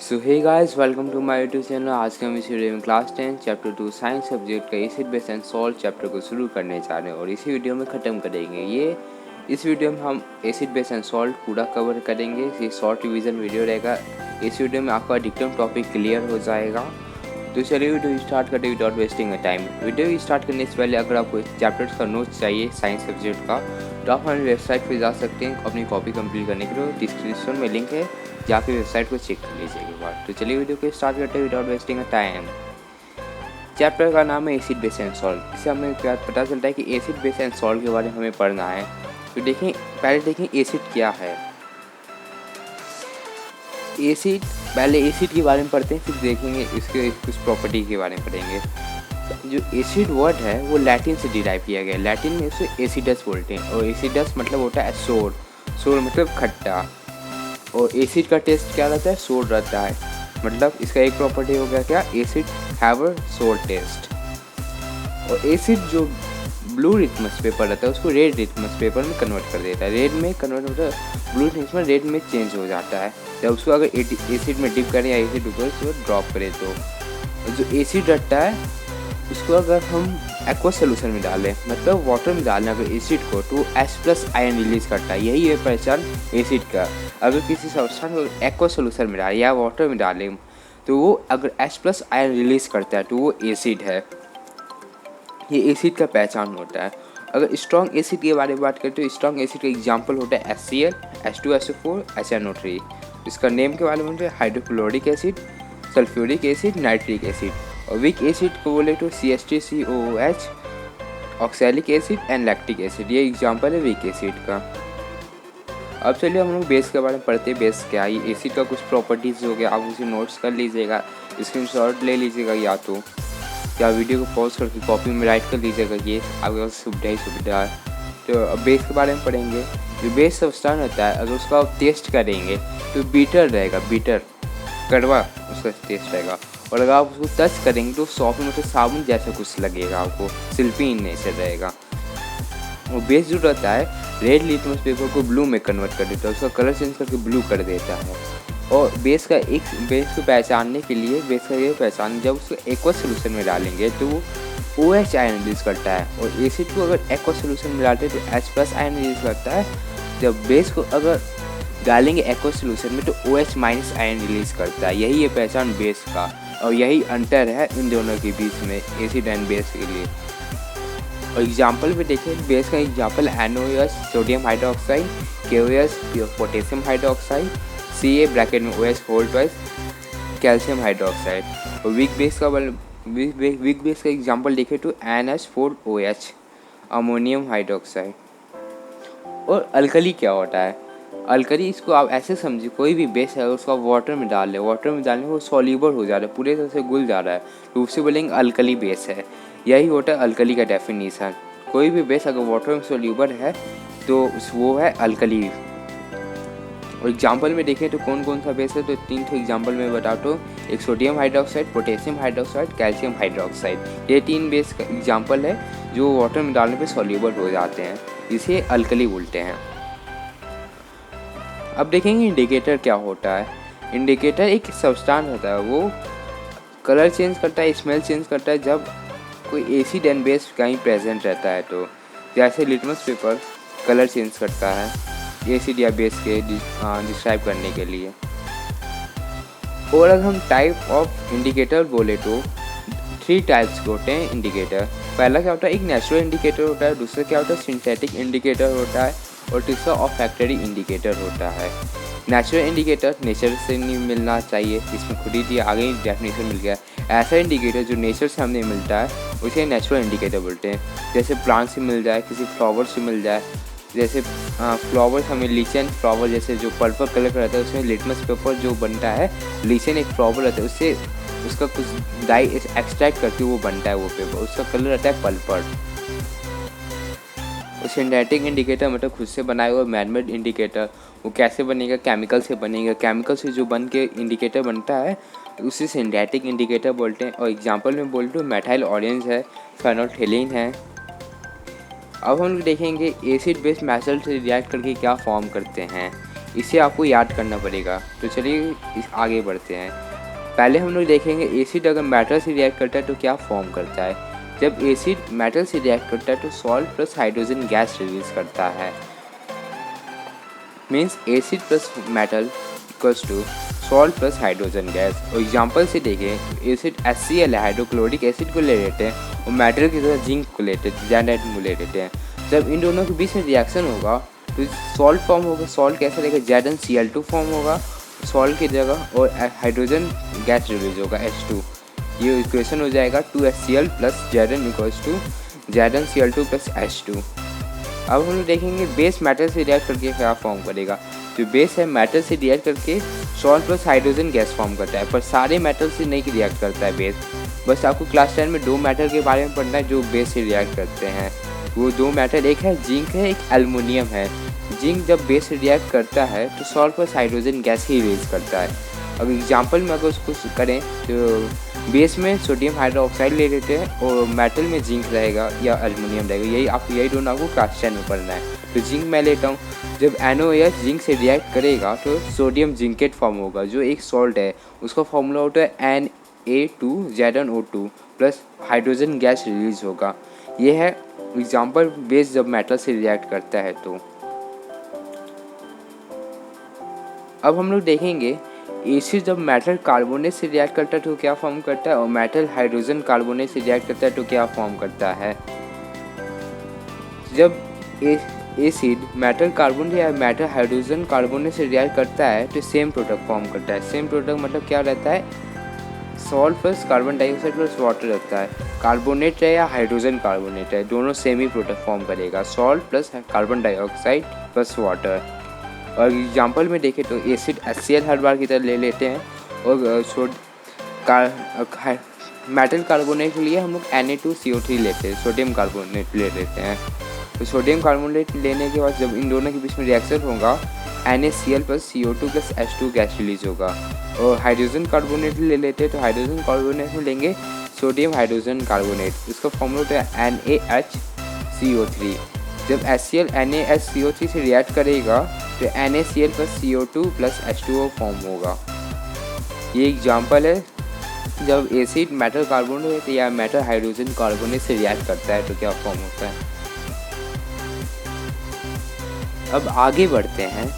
So hey guys, welcome to my YouTube channel. आज के हम इस वीडियो में क्लास 10 चैप्टर 2 साइंस सब्जेक्ट का acid base and salt chapter को शुरू करने जा रहे हैं और इसी वीडियो में ख़त्म करेंगे। इस वीडियो में हम एसिड बेस एंड सॉल्ट पूरा कवर करेंगे। ये शॉर्ट रिवीजन वीडियो रहेगा। इस वीडियो में आपका अधिकतम टॉपिक क्लियर हो जाएगा। तो चलिए वीडियो स्टार्ट करते without wasting a time. Video start करने से पहले अगर आपको चैप्टर्स का नोट्स चाहिए साइंस सब्जेक्ट का, तो आप हमारी वेबसाइट पर जा सकते हैं अपनी कॉपी कंप्लीट करने के लिए। डिस्क्रिप्शन में लिंक है, जाके वेबसाइट को चेक कर लीजिए एक बार। तो चलिए वीडियो को स्टार्ट करते हैं without wasting a time. Chapter का नाम है एसिड बेस एंड सॉल्ट। इससे हमें क्या पता चलता है कि एसिड बेस एंड सॉल्ट के बारे में हमें पढ़ना है। तो पहले देखें एसिड क्या है। एसिड, पहले एसिड के बारे में पढ़ते हैं, फिर देखेंगे इसके कुछ प्रॉपर्टी के बारे में पढ़ेंगे। जो एसिड वर्ड है वो लैटिन से डिराइव किया गया है। लैटिन में इसे एसिडस बोलते हैं और एसिडस मतलब होता है सोर। सोर मतलब खट्टा। और एसिड का टेस्ट क्या रहता है? सोर रहता है। मतलब इसका एक प्रॉपर्टी हो गया क्या? एसिड हैव अ सोर टेस्ट। और एसिड जो ब्लू लिटमस पेपर रहता है उसको रेड लिटमस पेपर में कन्वर्ट कर देता है। रेड में कन्वर्ट होता है, ब्लू लिटमस में रेड में चेंज हो जाता है जब उसको अगर एसिड में डिप करें या एसिड ऊपर उसको ड्रॉप करें। तो जो एसिड रहता है उसको अगर हम एक्वा सोल्यूशन में डालें, मतलब वाटर में डालें अगर एसिड को, तो H+ आयन रिलीज करता है। यही है पहचान एसिड का। अगर किसी सब्सटेंस को एक्वा सोल्यूशन में डालें या वाटर में डालें तो वो अगर H+ आयन रिलीज करता है तो वो एसिड है। ये एसिड का पहचान होता है। अगर स्ट्रॉन्ग एसिड के बारे में बात करें तो स्ट्रॉन्ग एसिड का एग्जाम्पल होता है HCl, H2SO4, HNO3। इसका नेम के बारे में होता है hydrochloric acid, sulphuric acid, nitric acid. और वीक एसिड को बोले तो CH3COOH, oxalic acid and lactic acid. ये एग्जाम्पल है वीक एसिड का। अब चलिए हम लोग बेस के बारे में पढ़ते हैं। बेस क्या है? ये एसिड का कुछ प्रॉपर्टीज़ हो गया, आप उसे नोट्स कर लीजिएगा, स्क्रीनशॉट ले लीजिएगा या वीडियो को पॉज करके कॉपी में राइट कर लीजिएगा। ये आपके पास सुविधा ही सुविधा है। तो अब बेस के बारे में पढ़ेंगे। जो बेस सब्सटेंस होता है अगर उसका आप टेस्ट करेंगे तो बीटर रहेगा, बीटर कड़वा उसका टेस्ट रहेगा। और अगर आप उसको टच करेंगे तो सॉफ्ट मतलब साबुन जैसा कुछ लगेगा, आपको सिल्की नेचर रहेगा। वो बेस जो रहता है रेड लिटमस पेपर को ब्लू में कन्वर्ट कर देता है, उसका कलर चेंज करके ब्लू कर देता है। और बेस को पहचानने के लिए बेस का ये पहचान, जब उसको एक्वा सोल्यूशन में डालेंगे तो वो OH आयन रिलीज करता है। और एसिड को अगर एक्वा सोल्यूशन में डालते हैं तो H+ आयन रिलीज करता है। जब बेस को अगर डालेंगे एक्वा सोल्यूशन में तो OH- आयन रिलीज करता है। यही है पहचान बेस का और यही अंतर है इन दोनों के बीच में, एसिड एंड बेस के लिए। और एग्जाम्पल भी देखें, बेस का example NaOH sodium hydroxide, KOH potassium hydroxide, Ca bracket में OH whole twice calcium hydroxide. और वीक बेस का एग्जाम्पल देखें तो NH4OH अमोनियम हाइड्रोक्साइड। और अल्कली क्या होता है? अल्कली, इसको आप ऐसे समझिए, कोई भी बेस है उसको आप वाटर में डालने वो सॉल्यूबल हो जा रहा है, पूरे तरह से घुल जा रहा है, तो उसे बोलेंगे अल्कली बेस है। यही होता है अल्कली का डेफिनेशन। कोई भी बेस अगर वाटर में सॉल्यूबल है तो वो है अल्कली। और एग्जाम्पल में देखें तो कौन कौन सा बेस है, तो 3 एग्जाम्पल में बताओ तो एक sodium hydroxide, potassium hydroxide, calcium hydroxide. ये 3 बेस का एग्जाम्पल है जो वाटर में डालने पे सॉल्यूबल हो जाते हैं, इसे अल्कली बोलते हैं। अब देखेंगे इंडिकेटर क्या होता है। इंडिकेटर एक सब्सटेंस होता है, वो कलर चेंज करता है, स्मेल चेंज करता है जब कोई एसिड एंड बेस कहीं प्रेजेंट रहता है। तो जैसे लिटमस पेपर कलर चेंज करता है एसिड या बेस के डिस्क्राइब करने के लिए। और अगर हम टाइप ऑफ इंडिकेटर बोले तो 3 टाइप्स के होते हैं इंडिकेटर। पहला क्या होता है? एक नेचुरल इंडिकेटर होता है, दूसरा क्या होता है? सिंथेटिक इंडिकेटर होता है, और तीसरा ऑफैक्टरी इंडिकेटर होता है। नेचुरल इंडिकेटर नेचर से नहीं मिलना चाहिए, इसमें खुद ही दिया, आगे ही डेफिनेशन मिल गया। ऐसा इंडिकेटर जो नेचर से हमें मिलता है उसे नेचुरल इंडिकेटर बोलते हैं। जैसे प्लांट से मिल जाए, किसी फ्लावर से मिल जाए। जैसे फ्लावर्स हमें लीचन फ्लावर, जैसे जो पर्पल कलर का रहता है उसमें लिटमस पेपर जो बनता है, लीचन एक फ्लावर रहता है, उससे उसका कुछ डाई एक्सट्रैक्ट करके वो बनता है वो पेपर, उसका कलर रहता है पर्पल। सिंथेटिक इंडिकेटर मतलब खुद से बनाया हुआ मैनमेड इंडिकेटर। वो कैसे बनेगा? केमिकल से बनेगा। केमिकल से जो बन के इंडिकेटर बनता है उसे सिंथेटिक इंडिकेटर बोलते हैं। और एग्जांपल में बोलते हैं मेथाइल ऑरेंज है, फेनोल्फथालीन है। अब हम देखेंगे एसिड बेस मेथड से रिएक्ट करके क्या फॉर्म करते हैं। इसे आपको याद करना पड़ेगा। तो चलिए आगे बढ़ते हैं। पहले हम लोग देखेंगे एसिड अगर मेटल से रिएक्ट करता है तो क्या फॉर्म करता है। जब एसिड मेटल से रिएक्ट करता है तो salt plus hydrogen gas release करता है। Means acid plus metal equals to salt plus hydrogen gas. और एग्जाम्पल से देखें, एसिड HCl है, हाइड्रोक्लोरिक एसिड को ले लेते हैं और मेटल की तरह जिंक को लेते हैं, ज़ैनाइड को ले लेते हैं। जब इन दोनों के बीच में रिएक्शन होगा तो सॉल्ट फॉर्म होगा। सॉल्ट कैसा रहेगा, ZnCl2 फॉर्म होगा सॉल्ट की जगह, और हाइड्रोजन गैस रिलीज होगा H2। ये इक्वेशन हो जाएगा 2HCl plus Zn equals to ZnCl2 plus H2। अब हम लोग देखेंगे बेस मेटल से रिएक्ट करके क्या फॉर्म करेगा। जो बेस है मेटल से रिएक्ट करके salt plus hydrogen gas form करता है, पर सारे मेटल से नहीं रिएक्ट करता है बेस। बस आपको क्लास 10 में 2 मेटल के बारे में पढ़ना है जो बेस से रिएक्ट करते हैं। वो 2 मेटल, एक है जिंक है, एक एल्युमिनियम है। जिंक जब बेस से रिएक्ट करता है तो सॉल्ट प्लस हाइड्रोजन गैस ही रिलीज करता है। अब एग्जाम्पल में अगर उसको करें तो बेस में सोडियम हाइड्रोक्साइड ले लेते हैं और मेटल में जिंक रहेगा या एल्युमिनियम रहेगा। यही दोनों आपको क्लास 10 में पढ़ना है। तो जिंक मैं लेता हूँ। जब NaOH जिंक से रिएक्ट करेगा तो सोडियम जिंकेट फॉर्म होगा जो एक सॉल्ट है। उसका फॉर्मूला होता है Na2ZnO2 plus hydrogen gas release होगा। ये है एग्जाम्पल बेस जब मेटल से रिएक्ट करता है। तो अब हम लोग देखेंगे एसिड जब मेटल कार्बोनेट से रिएक्ट करता है तो क्या फॉर्म करता है, और मेटल हाइड्रोजन कार्बोनेट से रिएक्ट करता है तो क्या फॉर्म करता है। जब एसिड मेटल कार्बोनेट या मेटल हाइड्रोजन कार्बोनेट से रिएक्ट करता है तो सेम प्रोडक्ट फॉर्म करता है। सेम प्रोडक्ट मतलब क्या रहता है, salt plus carbon dioxide plus water रहता है। कार्बोनेट है या हाइड्रोजन कार्बोनेट है, दोनों सेम ही प्रोडक्ट फॉर्म करेगा, salt plus carbon dioxide plus water. और एग्जाम्पल में देखें तो एसिड HCl हर बार की तरह ले लेते हैं और मेटल कार्बोनेट के लिए हम लोग Na2CO3 लेते हैं, सोडियम कार्बोनेट ले लेते हैं। तो सोडियम कार्बोनेट लेने के बाद जब इन दोनों के बीच में रिएक्शन होगा NaCl plus CO2 plus H2 gas release होगा। और हाइड्रोजन कार्बोनेट ले लेते हैं तो हाइड्रोजन कार्बोनेट में लेंगे सोडियम हाइड्रोजन कार्बोनेट। इसका फॉर्मूला होता है NaHCO3। जब HCl NaHCO3 से रिएक्ट करेगा तो NaCl plus CO2 plus H2O form होगा। ये एग्जाम्पल है जब एसिड मेटल कार्बोनेट या मेटल हाइड्रोजन कार्बोनेट से रिएक्ट करता है तो क्या फॉर्म होता है। अब आगे बढ़ते हैं।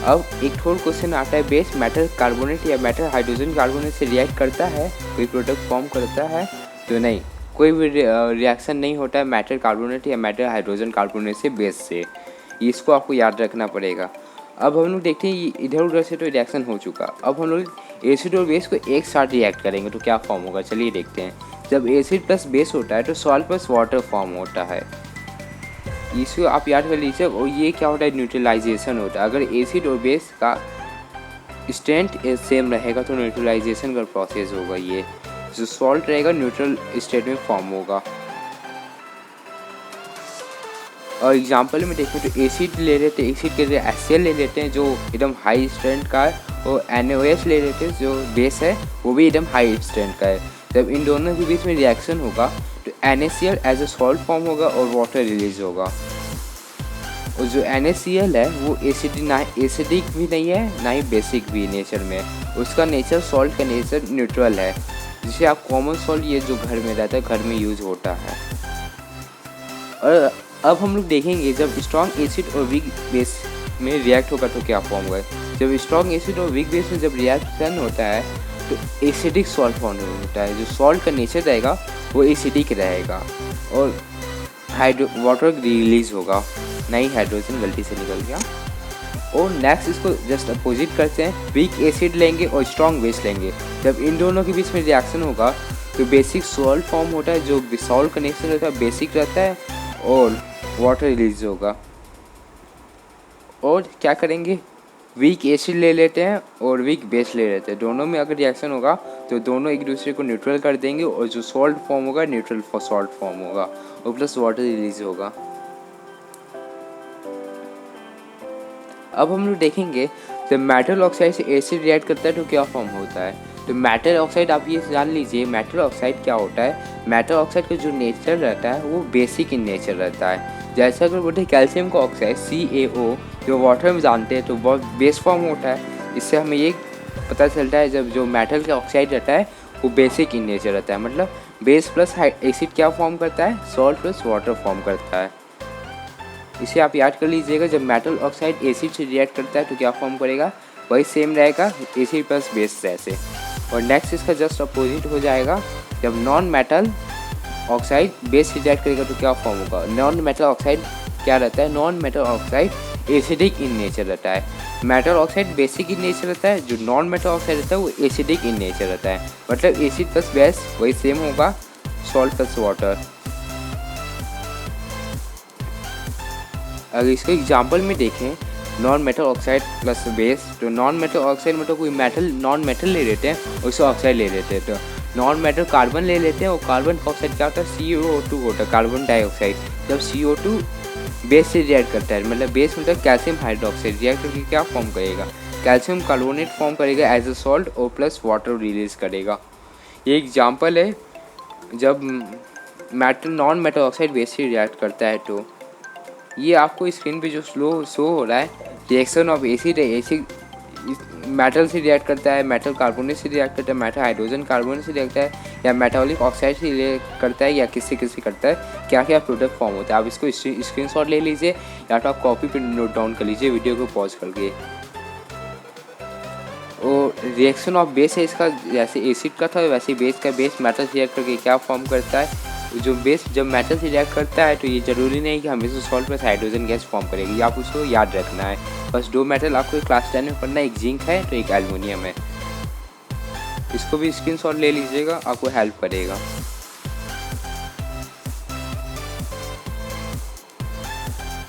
अब एक और क्वेश्चन आता है, बेस मेटल कार्बोनेट या मेटल हाइड्रोजन कार्बोनेट से रिएक्ट करता है, कोई प्रोडक्ट फॉर्म करता है तो नहीं, कोई भी रिएक्शन नहीं होता है मेटल कार्बोनेट या मेटल हाइड्रोजन कार्बोनेट से बेस से। इसको आपको याद रखना पड़ेगा। अब हम लोग देखते हैं इधर उधर से तो रिएक्शन हो चुका। अब हम लोग एसिड और बेस को एक साथ रिएक्ट करेंगे तो क्या फॉर्म होगा, चलिए देखते हैं। जब एसिड प्लस बेस होता है तो सॉल्ट प्लस वाटर फॉर्म होता है। इसको आप याद कर लीजिए। और ये क्या होता है, न्यूट्रलाइजेशन होता है। अगर एसिड और बेस का स्ट्रेंथ सेम रहेगा तो न्यूट्रलाइजेशन का प्रोसेस होगा। ये जो सॉल्ट रहेगा न्यूट्रल स्टेट में फॉर्म होगा। और एग्जांपल में देखें तो एसिड ले लेते हैं, एसिड के लिए HCl ले लेते हैं जो एकदम हाई स्ट्रेंथ का है, और NaOH ले लेते हैं जो बेस है वो भी एकदम हाई स्ट्रेंथ का है। जब इन दोनों के बीच में रिएक्शन होगा तो NaCl as a salt form होगा और वाटर रिलीज होगा। और जो NaCl है वो एसिडिक भी नहीं है ना ही बेसिक भी नेचर में। उसका नेचर, सॉल्ट का नेचर न्यूट्रल है, जिसे आप कॉमन सॉल्ट ये जो घर में रहता है, घर में यूज होता है। और अब हम लोग देखेंगे जब स्ट्रॉन्ग एसिड और वीक बेस में रिएक्ट होगा तो क्या फॉर्म होगा। जब स्ट्रॉन्ग एसिड और वीक बेस में जब रिएक्शन होता है तो एसिडिक सॉल्ट फॉर्म होता है। जो सॉल्ट का नेचर रहेगा वो एसिडिक रहेगा और वाटर रिलीज होगा, नहीं हाइड्रोजन गलती से निकल गया। और नेक्स्ट इसको जस्ट अपोजिट करते हैं, वीक एसिड लेंगे और स्ट्रॉन्ग बेस लेंगे। जब इन दोनों के बीच में रिएक्शन होगा तो बेसिक सॉल्ट फॉर्म होता है, जो सॉल्ट का नेचर रहता है बेसिक रहता है और वाटर रिलीज होगा। और क्या करेंगे, वीक एसिड ले लेते हैं और वीक बेस ले लेते हैं। दोनों में अगर रिएक्शन होगा तो दोनों एक दूसरे को न्यूट्रल कर देंगे और जो सॉल्ट फॉर्म होगा न्यूट्रल सॉल्ट फॉर्म होगा और प्लस वाटर रिलीज होगा। अब हम लोग देखेंगे जब मेटल ऑक्साइड से एसिड रिएक्ट करता है तो क्या फॉर्म होता है। तो मेटल ऑक्साइड, आप ये जान लीजिए मेटल ऑक्साइड क्या होता है। मेटल ऑक्साइड का जो नेचर रहता है वो बेसिक इन नेचर रहता है। जैसे अगर बोलते हैं कैल्शियम का ऑक्साइड CaO जो वाटर में जानते हैं तो वो बेस फॉर्म होता है। इससे हमें ये पता चलता है जब जो मेटल का ऑक्साइड रहता है वो बेसिक इन नेचर रहता है, मतलब बेस प्लस एसिड क्या फॉर्म करता है, सॉल्ट प्लस वाटर फॉर्म करता है। इसे आप याद कर लीजिएगा, जब मेटल ऑक्साइड एसिड से रिएक्ट करता है तो क्या फॉर्म करेगा, वही सेम रहेगा एसिड प्लस बेस जैसे। और नेक्स्ट इसका जस्ट अपोजिट हो जाएगा, जब नॉन मेटल ऑक्साइड बेस से रिएक्ट करेगा तो क्या फॉर्म होगा। नॉन मेटल ऑक्साइड क्या रहता है, non metal oxide acidic in nature रहता है, metal oxide basic in nature रहता है, जो नॉन मेटल ऑक्साइड रहता है वो एसिडिक इन नेचर रहता है। मतलब एसिड प्लस बेस वही सेम होगा सॉल्ट प्लस वाटर। अगर इसको एग्जांपल में देखें, non metal oxide plus base, तो नॉन मेटल ऑक्साइड मतलब कोई मेटल नॉन मेटल ले लेते हैं उससे ऑक्साइड ले लेते हैं, तो नॉन मेटल कार्बन ले लेते हैं और कार्बन का ऑक्साइड क्या होता है, CO2 होता है, कार्बन डाइऑक्साइड। जब CO2 बेस से रिएक्ट करता है, मतलब बेस मतलब कैल्शियम हाइड्रोक्साइड, रिएक्ट करके क्या फॉर्म करेगा, कैल्शियम कार्बोनेट फॉर्म करेगा एज अ सॉल्ट और प्लस वाटर रिलीज करेगा। ये एग्जांपल है जब metal non metal oxide base से रिएक्ट करता है। तो ये आपको स्क्रीन पे जो शो हो रहा है रिएक्शन ऑफ एसिड है, एसिड मेटल से रिएक्ट करता है, मेटल कार्बोनेट से रिएक्ट करता है, मेटल हाइड्रोजन कार्बोनेट से रिएक्ट करता है, या मेटालिक ऑक्साइड से रिएक्ट करता है, या किससे करता है, क्या क्या प्रोडक्ट फॉर्म होता है। आप इसको स्क्रीनशॉट ले लीजिए या तो आप कॉपी पे नोट डाउन कर लीजिए वीडियो को पॉज करके। और रिएक्शन ऑफ बेस है इसका, जैसे एसिड का था वैसे बेस का, बेस मेटल से रिएक्ट करके क्या फॉर्म करता है, जो बेस जब मेटल से रिएक्ट करता है तो ये ज़रूरी नहीं कि हमेशा salt plus hydrogen gas form करेगी, आप उसको याद रखना है। बस दो मेटल आपको क्लास 10 में पढ़ना है, एक जिंक है तो एक एल्युमिनियम है। इसको भी स्क्रीनशॉट ले लीजिएगा, आपको हेल्प करेगा।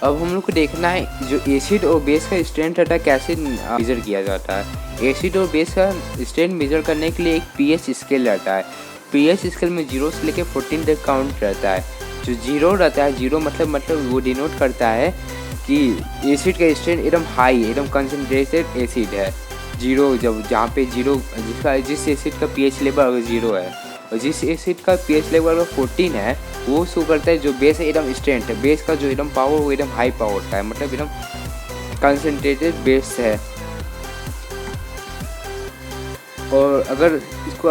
अब हम लोग को देखना है जो एसिड और बेस का स्ट्रेंथ रहता है कैसे मेजर किया जाता है। एसिड और बेस का स्ट्रेंथ मेजर करने के लिए एक pH स्केल रहता है। pH स्केल में 0 से लेकर 14 तक काउंट रहता है। जो 0 रहता है, 0 मतलब वो डिनोट करता है कि एसिड का स्ट्रेंथ एकदम हाई, एकदम कंसनट्रेटेड एसिड है। 0 जहाँ पे 0 जिस एसिड का pH लेवल अगर 0 है और जिस एसिड का pH लेवल अगर 14 है वो शो करता है जो बेस है एकदम स्ट्रेंथ है, बेस का जो एकदम पावर वो एकदम हाई पावर का है, मतलब एकदम कंसनट्रेटेड बेस है। और अगर इसको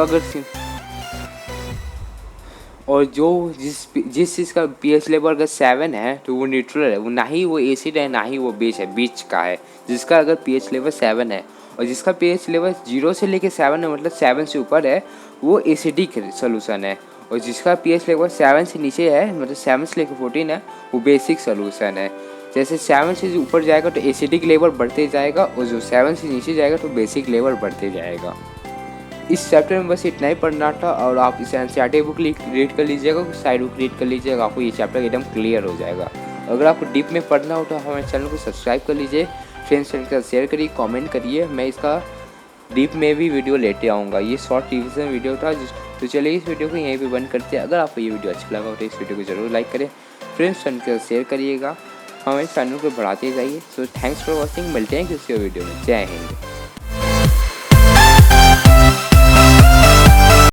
और जो जिस चीज़ का pH लेवल अगर 7 है तो वो न्यूट्रल है, वो ना ही वो एसिड है ना ही वो बेस है, बीच का है। जिसका अगर pH लेवल 7 है और जिसका pH लेवल 0 से लेकर 7 है, मतलब 7 से ऊपर है, वो एसिडिक सोल्यूशन है। और जिसका pH लेवल 7 से नीचे है, मतलब 7 से लेकर 14 है, वो बेसिक सोल्यूशन है। जैसे 7 से ऊपर जाएगा तो एसिडिक लेवल बढ़ते जाएगा और जो 7 से नीचे जाएगा तो बेसिक लेवल बढ़ते जाएगा। इस चैप्टर में बस इतना ही पढ़ना था और आप इस एनसीईआरटी बुक रीड कर लीजिएगा, साइड बुक रीड कर लीजिएगा, आपको ये चैप्टर एकदम क्लियर हो जाएगा। अगर आपको डीप में पढ़ना हो तो हमारे चैनल को सब्सक्राइब कर लीजिए, फ्रेंड्स के साथ शेयर करिए, कमेंट करिए, मैं इसका डीप में भी वीडियो लेते आऊँगा। ये शॉर्ट रिवीजन वीडियो था। तो चलिए इस वीडियो को यहीं पे बंद करते हैं। अगर आपको ये वीडियो अच्छा लगा हो तो इस वीडियो को जरूर लाइक करें, फ्रेंड्स के साथ शेयर करिएगा, हमारे चैनल को बढ़ाते जाइए। सो थैंक्स फॉर वॉचिंग, मिलते हैं किसी वीडियो में। जय हिंद।